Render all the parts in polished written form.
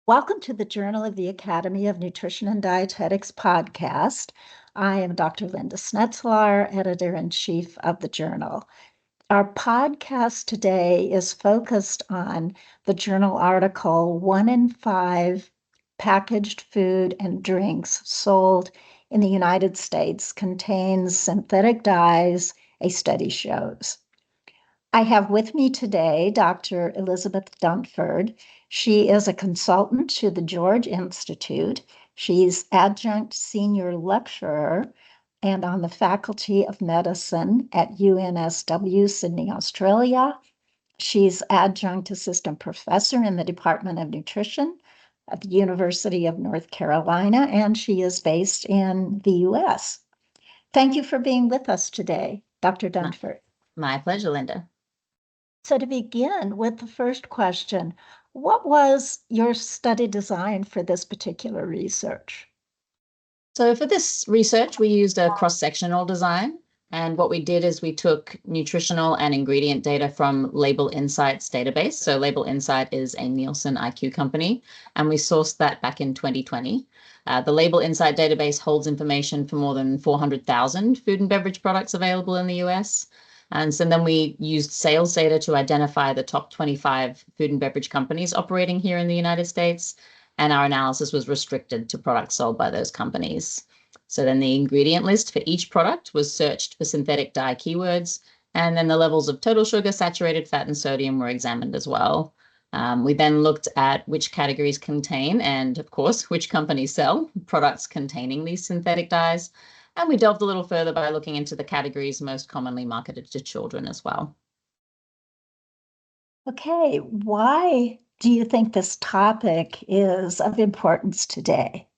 Welcome to the Journal of the Academy of Nutrition and Dietetics podcast. I am Dr. Linda Snetzelaar, editor-in-chief of the journal. Our podcast today is focused on the journal article 1 in 5 packaged food and drinks sold in the United States contains synthetic dyes, a study shows. I have with me today Dr. Elizabeth Dunford. She is a consultant to the George Institute. She's adjunct senior lecturer and on the Faculty of Medicine at UNSW, Sydney, Australia. She's adjunct assistant professor in the Department of Nutrition at the University of North Carolina, and she is based in the US. Thank you for being with us today, Dr. Dunford. My pleasure, Linda. So to begin with the first question, what was your study design for this particular research? So for this research, we used a cross-sectional design. And what we did is we took nutritional and ingredient data from Label Insight's database. So Label Insight is a Nielsen IQ company, and we sourced that back in 2020. The Label Insight database holds information for more than 400,000 food and beverage products available in the US. And so then we used sales data to identify the top 25 food and beverage companies operating here in the United States. And our analysis was restricted to products sold by those companies. So then the ingredient list for each product was searched for synthetic dye keywords. And then the levels of total sugar, saturated fat, and sodium were examined as well. We then looked at which categories contain, and of course, which companies sell products containing these synthetic dyes. And we delved a little further by looking into the categories most commonly marketed to children as well. Okay, why do you think this topic is of importance today?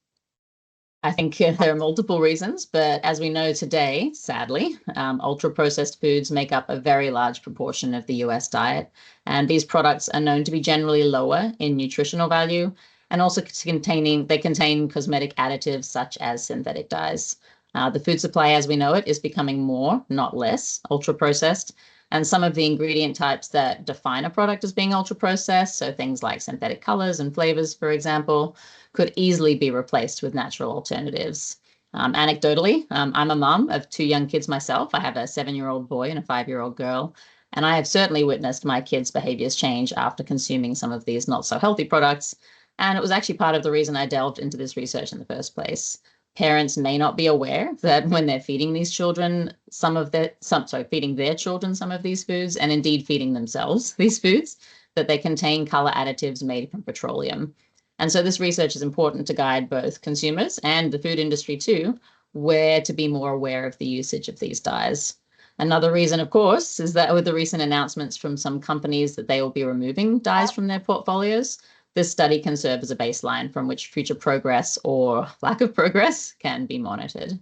I think there are multiple reasons, but as we know today, sadly, ultra-processed foods make up a very large proportion of the US diet. And these products are known to be generally lower in nutritional value and also they contain cosmetic additives such as synthetic dyes. The food supply as we know it is becoming more, not less, ultra-processed. And some of the ingredient types that define a product as being ultra-processed, so things like synthetic colors and flavors, for example, could easily be replaced with natural alternatives. Anecdotally, I'm a mom of 2 young kids myself. I have a 7-year-old boy and a 5-year-old girl. And I have certainly witnessed my kids' behaviors change after consuming some of these not so healthy products. And it was actually part of the reason I delved into this research in the first place. Parents may not be aware that when they're feeding these children feeding their children some of these foods, and indeed feeding themselves these foods, that they contain color additives made from petroleum. And so this research is important to guide both consumers and the food industry too, where to be more aware of the usage of these dyes. Another reason, of course, is that with the recent announcements from some companies that they will be removing dyes from their portfolios, this study can serve as a baseline from which future progress or lack of progress can be monitored.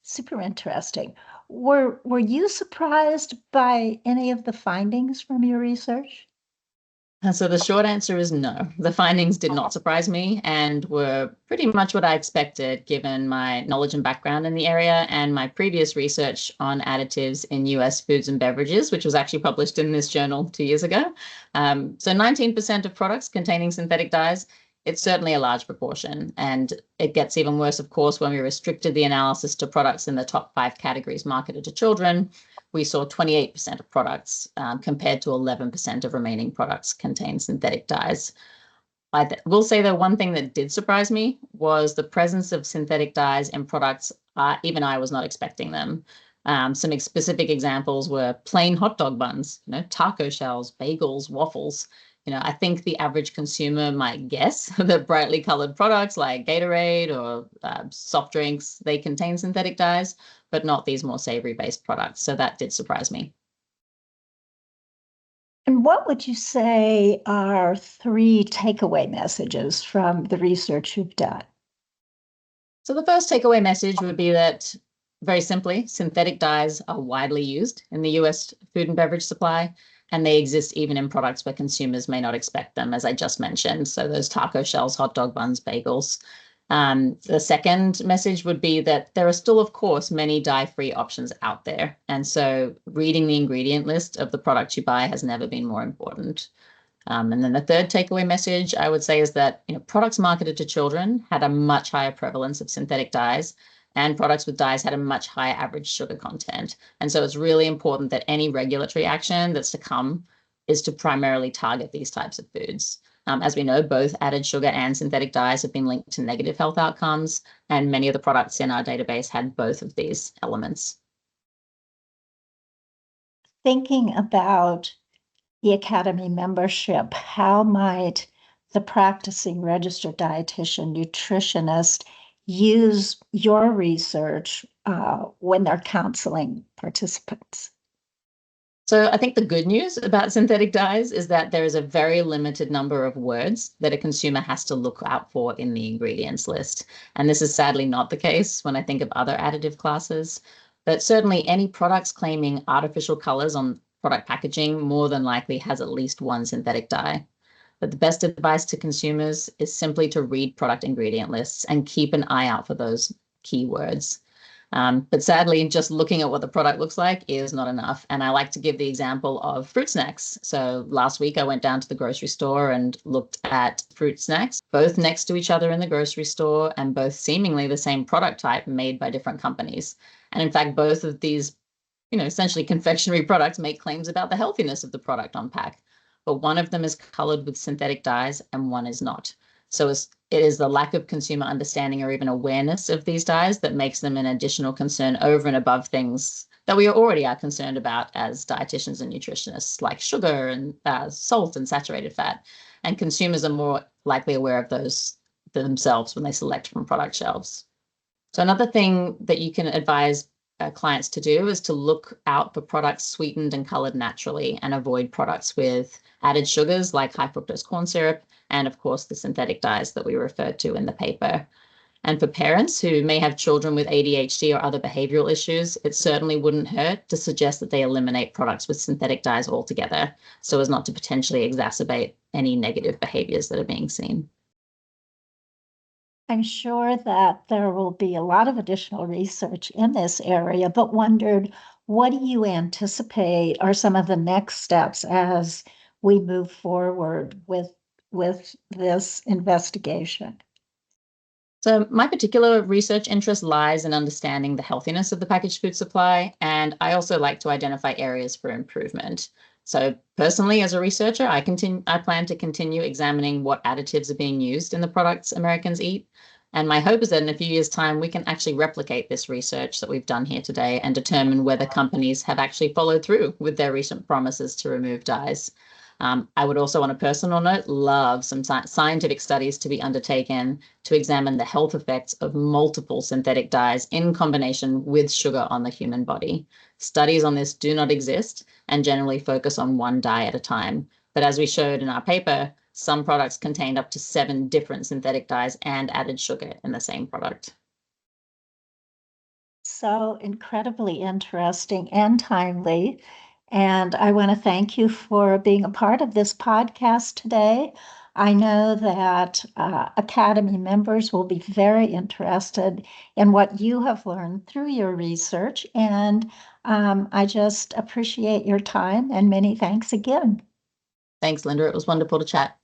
Super interesting. Were you surprised by any of the findings from your research? So the short answer is no. The findings did not surprise me and were pretty much what I expected given my knowledge and background in the area and my previous research on additives in US foods and beverages, which was actually published in this journal 2 years ago. So 19% of products containing synthetic dyes, it's certainly a large proportion. And it gets even worse, of course, when we restricted the analysis to products in the top 5 categories marketed to children. We saw 28% of products compared to 11% of remaining products contain synthetic dyes. I will say, though, one thing that did surprise me was the presence of synthetic dyes in products even I was not expecting them. Some specific examples were plain hot dog buns, taco shells, bagels, waffles. I think the average consumer might guess that brightly colored products like Gatorade or soft drinks, they contain synthetic dyes, but not these more savory-based products. So that did surprise me. And what would you say are 3 takeaway messages from the research you've done? So the first takeaway message would be that, very simply, synthetic dyes are widely used in the US food and beverage supply, and they exist even in products where consumers may not expect them, as I just mentioned. So those taco shells, hot dog buns, bagels. The second message would be that there are still, of course, many dye-free options out there. And so reading the ingredient list of the product you buy has never been more important. And then the third takeaway message I would say is that products marketed to children had a much higher prevalence of synthetic dyes, and products with dyes had a much higher average sugar content. And so it's really important that any regulatory action that's to come is to primarily target these types of foods. As we know, both added sugar and synthetic dyes have been linked to negative health outcomes, and many of the products in our database had both of these elements. Thinking about the Academy membership, how might the practicing registered dietitian nutritionist use your research when they're counseling participants? So I think the good news about synthetic dyes is that there is a very limited number of words that a consumer has to look out for in the ingredients list. And this is sadly not the case when I think of other additive classes. But certainly any products claiming artificial colors on product packaging more than likely has at least one synthetic dye. But the best advice to consumers is simply to read product ingredient lists and keep an eye out for those keywords. But sadly, just looking at what the product looks like is not enough. And I like to give the example of fruit snacks. So last week I went down to the grocery store and looked at fruit snacks, both next to each other in the grocery store and both seemingly the same product type made by different companies. And in fact, both of these, essentially confectionery products make claims about the healthiness of the product on pack. But one of them is colored with synthetic dyes and one is not. So it is the lack of consumer understanding or even awareness of these dyes that makes them an additional concern over and above things that we already are concerned about as dietitians and nutritionists, like sugar and salt and saturated fat. And consumers are more likely aware of those themselves when they select from product shelves. So another thing that you can advise clients to do is to look out for products sweetened and colored naturally and avoid products with added sugars like high fructose corn syrup and, of course, the synthetic dyes that we referred to in the paper. And for parents who may have children with ADHD or other behavioral issues, it certainly wouldn't hurt to suggest that they eliminate products with synthetic dyes altogether so as not to potentially exacerbate any negative behaviors that are being seen. I'm sure that there will be a lot of additional research in this area, but wondered what do you anticipate are some of the next steps as we move forward with this investigation? So my particular research interest lies in understanding the healthiness of the packaged food supply, and I also like to identify areas for improvement. So personally, as a researcher, I plan to continue examining what additives are being used in the products Americans eat. And my hope is that in a few years' time, we can actually replicate this research that we've done here today and determine whether companies have actually followed through with their recent promises to remove dyes. I would also, on a personal note, love some scientific studies to be undertaken to examine the health effects of multiple synthetic dyes in combination with sugar on the human body. Studies on this do not exist and generally focus on one dye at a time. But as we showed in our paper, some products contained up to 7 different synthetic dyes and added sugar in the same product. So incredibly interesting and timely. And I want to thank you for being a part of this podcast today. I know that Academy members will be very interested in what you have learned through your research. And I just appreciate your time and many thanks again. Thanks, Linda. It was wonderful to chat.